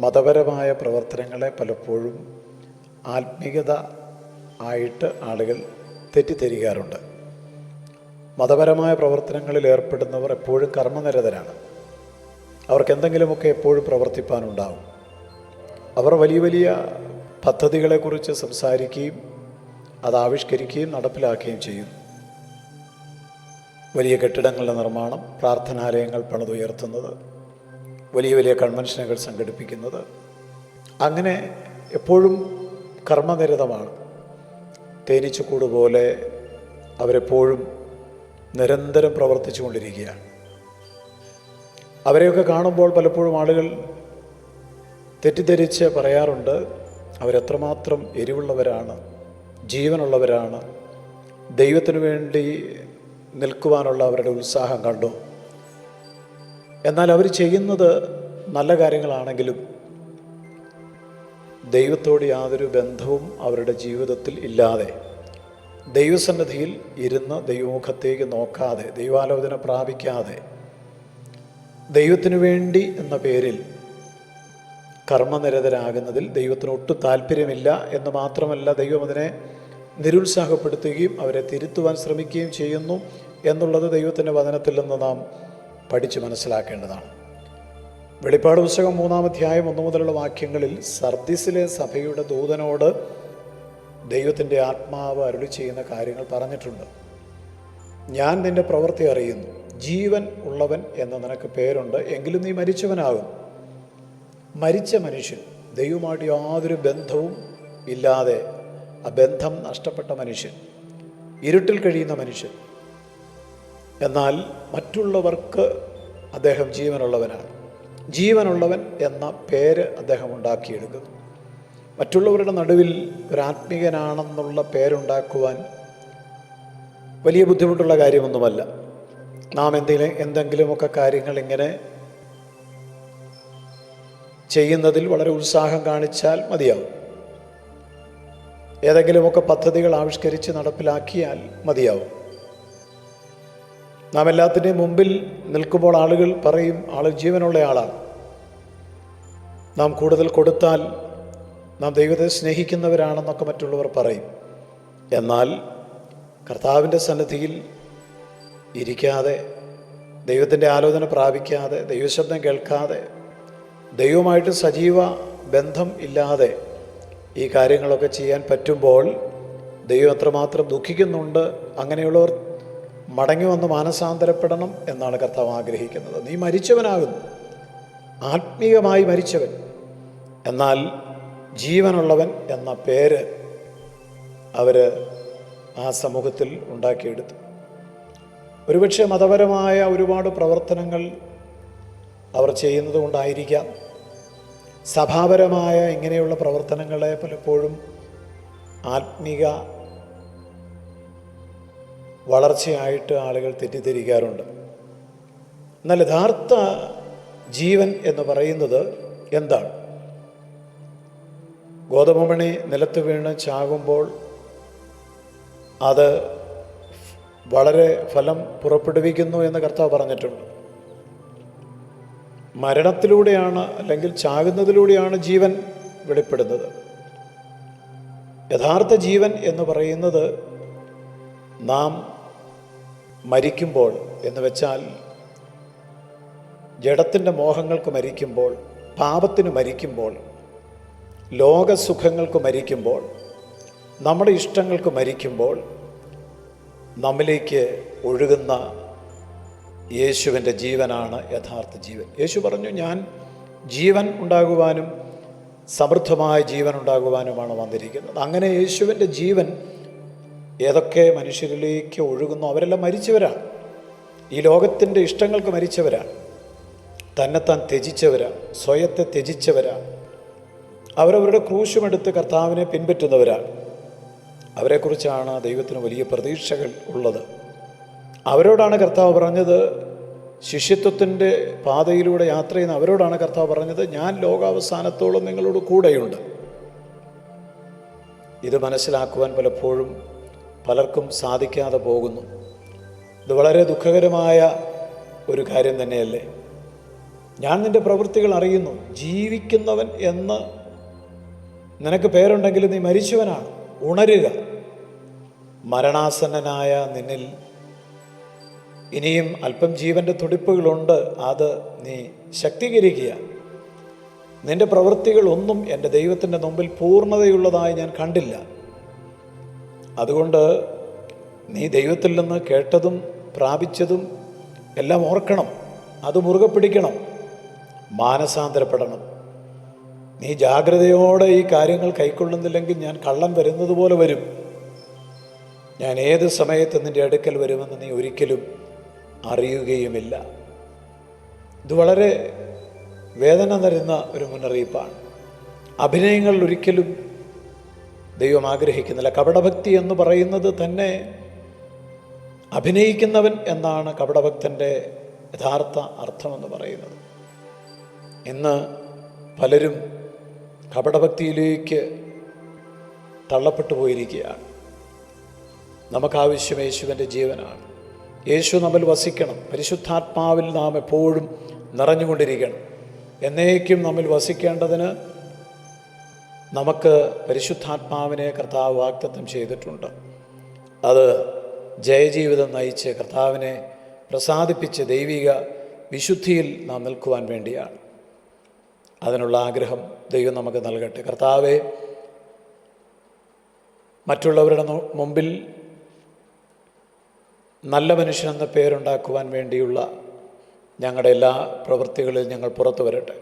മതപരമായ പ്രവർത്തനങ്ങളെ പലപ്പോഴും ആത്മീയത ആയിട്ട് ആളുകൾ തെറ്റിദ്ധരിക്കാറുണ്ട്. മതപരമായ പ്രവർത്തനങ്ങളിൽ ഏർപ്പെടുന്നവർ എപ്പോഴും കർമ്മനിരതരാണ്. അവർക്ക് എന്തെങ്കിലുമൊക്കെ എപ്പോഴും പ്രവർത്തിപ്പാനുണ്ടാവും. അവർ വലിയ വലിയ പദ്ധതികളെക്കുറിച്ച് സംസാരിക്കുകയും അത് ആവിഷ്കരിക്കുകയും നടപ്പിലാക്കുകയും ചെയ്യും. വലിയ കെട്ടിടങ്ങളുടെ നിർമ്മാണം, പ്രാർത്ഥനാലയങ്ങൾ പണിതുയർത്തുന്നത്, വലിയ വലിയ കൺവെൻഷനുകൾ സംഘടിപ്പിക്കുന്നത്, അങ്ങനെ എപ്പോഴും കർമ്മനിരതമാണ്. തേനീച്ചക്കൂട് പോലെ അവരെപ്പോഴും നിരന്തരം പ്രവർത്തിച്ചു കൊണ്ടിരിക്കുകയാണ്. അവരെയൊക്കെ കാണുമ്പോൾ പലപ്പോഴും ആളുകൾ തെറ്റിദ്ധരിച്ച് പറയാറുണ്ട്, അവരെത്രമാത്രം എരിവുള്ളവരാണ്, ജീവനുള്ളവരാണ്, ദൈവത്തിനു വേണ്ടി നിൽക്കുവാനുള്ള അവരുടെ ഉത്സാഹം കണ്ടു. എന്നാൽ അവർ ചെയ്യുന്നത് നല്ല കാര്യങ്ങളാണെങ്കിലും ദൈവത്തോട് യാതൊരു ബന്ധവും അവരുടെ ജീവിതത്തിൽ ഇല്ലാതെ, ദൈവസന്നിധിയിൽ ഇരുന്ന് ദൈവമുഖത്തേക്ക് നോക്കാതെ, ദൈവാലോചന പ്രാപിക്കാതെ, ദൈവത്തിനു വേണ്ടി എന്ന പേരിൽ കർമ്മനിരതരാകുന്നതിൽ ദൈവത്തിന് ഒട്ടും താല്പര്യമില്ല എന്ന് മാത്രമല്ല, ദൈവം അതിനെ നിരുത്സാഹപ്പെടുത്തുകയും അവരെ തിരുത്തുവാൻ ശ്രമിക്കുകയും ചെയ്യുന്നു എന്നുള്ളത് ദൈവത്തിൻ്റെ വചനത്തിൽ നിന്ന് നാം പഠിച്ച് മനസ്സിലാക്കേണ്ടതാണ്. വെളിപ്പാട് പുസ്തകം 3-ാം അധ്യായം 1 മുതലുള്ള വാക്യങ്ങളിൽ സർദിസിലെ സഭയുടെ ദൂതനോട് ദൈവത്തിൻ്റെ ആത്മാവ് അരുളി ചെയ്യുന്ന കാര്യങ്ങൾ പറഞ്ഞിട്ടുണ്ട്. ഞാൻ നിൻ്റെ പ്രവൃത്തി അറിയുന്നു, ജീവൻ ഉള്ളവൻ എന്ന് നിനക്ക് പേരുണ്ട്, എങ്കിലും നീ മരിച്ചവനാകും. മരിച്ച മനുഷ്യൻ, ദൈവമായിട്ട് യാതൊരു ബന്ധവും ഇല്ലാതെ ആ ബന്ധം നഷ്ടപ്പെട്ട മനുഷ്യൻ, ഇരുട്ടിൽ കഴിയുന്ന മനുഷ്യൻ. എന്നാൽ മറ്റുള്ളവർക്ക് അദ്ദേഹം ജീവനുള്ളവനാണ്. ജീവനുള്ളവൻ എന്ന പേര് അദ്ദേഹം ഉണ്ടാക്കിയെടുക്കുന്നു. മറ്റുള്ളവരുടെ നടുവിൽ ഒരാത്മീയനാണെന്നുള്ള പേരുണ്ടാക്കുവാൻ വലിയ ബുദ്ധിമുട്ടുള്ള കാര്യമൊന്നുമല്ല. നാം എന്തെങ്കിലുമൊക്കെ കാര്യങ്ങൾ ഇങ്ങനെ ചെയ്യുന്നതിൽ വളരെ ഉത്സാഹം കാണിച്ചാൽ മതിയാവും. ഏതെങ്കിലുമൊക്കെ പദ്ധതികൾ ആവിഷ്കരിച്ച് നടപ്പിലാക്കിയാൽ മതിയാവും. നാം എല്ലാത്തിൻ്റെയും മുമ്പിൽ നിൽക്കുമ്പോൾ ആളുകൾ പറയും, ആൾ ജീവനുള്ള ആളാണ്. നാം കൂടുതൽ കൊടുത്താൽ നാം ദൈവത്തെ സ്നേഹിക്കുന്നവരാണെന്നൊക്കെ മറ്റുള്ളവർ പറയും. എന്നാൽ കർത്താവിൻ്റെ സന്നിധിയിൽ ഇരിക്കാതെ, ദൈവത്തിൻ്റെ ആലോചന പ്രാപിക്കാതെ, ദൈവശബ്ദം കേൾക്കാതെ, ദൈവമായിട്ട് സജീവ ബന്ധം ഇല്ലാതെ ഈ കാര്യങ്ങളൊക്കെ ചെയ്യാൻ പറ്റുമ്പോൾ ദൈവം എത്രമാത്രം ദുഃഖിക്കുന്നുണ്ട്. അങ്ങനെയുള്ളവർ മടങ്ങി വന്ന് മാനസാന്തരപ്പെടണം എന്നാണ് കർത്താവ് ആഗ്രഹിക്കുന്നത്. നീ മരിച്ചവനാകുന്നു, ആത്മീയമായി മരിച്ചവൻ, എന്നാൽ ജീവനുള്ളവൻ എന്ന പേര് അവർ ആ സമൂഹത്തിൽ ഉണ്ടാക്കിയെടുത്തു. ഒരുപക്ഷെ മതപരമായ ഒരുപാട് പ്രവർത്തനങ്ങൾ അവർ ചെയ്യുന്നത് കൊണ്ടായിരിക്കാം സഭാപരമായ ഇങ്ങനെയുള്ള പ്രവർത്തനങ്ങളെ പലപ്പോഴും ആത്മീക വളർച്ചയായിട്ട് ആളുകൾ തെറ്റിദ്ധരിക്കാറുണ്ട്. എന്നാൽ യഥാർത്ഥ ജീവൻ എന്ന് പറയുന്നത് എന്താണ്? ഗോതമ്പുമണി നിലത്ത് വീണ് ചാകുമ്പോൾ അത് വളരെ ഫലം പുറപ്പെടുവിക്കുന്നു എന്ന് കർത്താവ് പറഞ്ഞിട്ടുണ്ട്. മരണത്തിലൂടെയാണ്, അല്ലെങ്കിൽ ചാകുന്നതിലൂടെയാണ് ജീവൻ വെളിപ്പെടുന്നത്. യഥാർത്ഥ ജീവൻ എന്ന് പറയുന്നത് നാം മരിക്കുമ്പോൾ എന്ന് വെച്ചാൽ ജഡത്തിൻ്റെ മോഹങ്ങൾക്ക് മരിക്കുമ്പോൾ, പാപത്തിന് മരിക്കുമ്പോൾ, ലോകസുഖങ്ങൾക്ക് മരിക്കുമ്പോൾ, നമ്മുടെ ഇഷ്ടങ്ങൾക്ക് മരിക്കുമ്പോൾ നമ്മിലേക്ക് ഒഴുകുന്ന യേശുവിൻ്റെ ജീവനാണ് യഥാർത്ഥ ജീവൻ. യേശു പറഞ്ഞു, ഞാൻ ജീവൻ ഉണ്ടാകുവാനും സമൃദ്ധമായ ജീവൻ ഉണ്ടാകുവാനുമാണ് വന്നിരിക്കുന്നത്. അങ്ങനെ യേശുവിൻ്റെ ജീവൻ ഏതൊക്കെ മനുഷ്യരിലേക്ക് ഒഴുകുന്നു അവരെല്ലാം മരിച്ചവരാണ്. ഈ ലോകത്തിൻ്റെ ഇഷ്ടങ്ങൾക്ക് മരിച്ചവരാണ്, തന്നെത്താൻ ത്യജിച്ചവരാണ്, സ്വയത്തെ ത്യജിച്ചവരാണ്. അവരവരുടെ ക്രൂശുമെടുത്ത് കർത്താവിനെ പിൻപറ്റുന്നവരാണ്. അവരെക്കുറിച്ചാണ് ദൈവത്തിന് വലിയ പ്രതീക്ഷകൾ ഉള്ളത്. അവരോടാണ് കർത്താവ് പറഞ്ഞത്, ശിഷ്യത്വത്തിൻ്റെ പാതയിലൂടെ യാത്ര ചെയ്യുന്ന അവരോടാണ് കർത്താവ് പറഞ്ഞത്, ഞാൻ ലോകാവസാനത്തോളം നിങ്ങളോട് കൂടെയുണ്ട്. ഇത് മനസ്സിലാക്കുവാൻ പലപ്പോഴും പലർക്കും സാധിക്കാതെ പോകുന്നു. ഇത് വളരെ ദുഃഖകരമായ ഒരു കാര്യം തന്നെയല്ലേ? ഞാൻ നിൻ്റെ പ്രവൃത്തികൾ അറിയുന്നു. ജീവിക്കുന്നവൻ എന്ന് നിനക്ക് പേരുണ്ടെങ്കിലും നീ മരിച്ചവനാണ്. ഉണരുക. മരണാസന്നനായ നിന്നിൽ ഇനിയും അല്പം ജീവൻ്റെ തുടിപ്പുകളുണ്ട്. അത് നീ ശക്തീകരിക്കുക. നിൻ്റെ പ്രവൃത്തികളൊന്നും എൻ്റെ ദൈവത്തിൻ്റെ മുമ്പിൽ പൂർണ്ണതയുള്ളതായി ഞാൻ കണ്ടില്ല. അതുകൊണ്ട് നീ ദൈവത്തിൽ നിന്ന് കേട്ടതും പ്രാപിച്ചതും എല്ലാം ഓർക്കണം. അത് മുറുകെ പിടിക്കണം. മാനസാന്തരപ്പെടണം. നീ ജാഗ്രതയോടെ ഈ കാര്യങ്ങൾ കൈക്കൊള്ളുന്നില്ലെങ്കിൽ ഞാൻ കള്ളൻ വരുന്നത് പോലെ വരും. ഞാൻ ഏത് സമയത്ത് നിൻ്റെ അടുക്കൽ വരുമെന്ന് നീ ഒരിക്കലും അറിയുകയുമില്ല. ഇത് വളരെ വേദന തരുന്ന ഒരു മുന്നറിയിപ്പാണ്. അഭിനയങ്ങൾ ഒരിക്കലും ദൈവം ആഗ്രഹിക്കുന്നില്ല. കപടഭക്തി എന്ന് പറയുന്നത് തന്നെ അഭിനയിക്കുന്നവൻ എന്നാണ് കപടഭക്തൻ്റെ യഥാർത്ഥ അർത്ഥമെന്ന് പറയുന്നത്. ഇന്ന് പലരും കപടഭക്തിയിലേക്ക് തള്ളപ്പെട്ടു പോയിരിക്കുകയാണ്. നമുക്കാവശ്യം യേശുവിൻ്റെ ജീവനാണ്. യേശു നമ്മിൽ വസിക്കണം. പരിശുദ്ധാത്മാവിൽ നാം എപ്പോഴും നിറഞ്ഞുകൊണ്ടിരിക്കണം. എന്നേക്കും നമ്മിൽ വസിക്കേണ്ടതിന് നമുക്ക് പരിശുദ്ധാത്മാവിനെ കർത്താവ് വാഗ്ദത്തം ചെയ്തിട്ടുണ്ട്. അത് ജയജീവിതം നയിച്ച് കർത്താവിനെ പ്രസാദിപ്പിച്ച് ദൈവിക വിശുദ്ധിയിൽ നാം നിൽക്കുവാൻ വേണ്ടിയാണ്. അതിനുള്ള ആഗ്രഹം ദൈവം നമുക്ക് നൽകട്ടെ. കർത്താവെ, മറ്റുള്ളവരുടെ മുമ്പിൽ നല്ല മനുഷ്യനെന്ന പേരുണ്ടാക്കുവാൻ വേണ്ടിയുള്ള ഞങ്ങളുടെ എല്ലാ പ്രവൃത്തികളിൽ ഞങ്ങൾ പുറത്തു വരട്ടെ.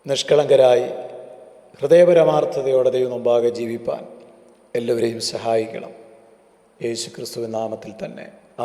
നിഷ്കളങ്കരായി ഹൃദയപരമാർത്ഥതയോടെ ദൈവം മുമ്പാകെ ജീവിപ്പാൻ എല്ലാവരെയും സഹായിക്കണം. യേശു ക്രിസ്തുവിൻ നാമത്തിൽ തന്നെ.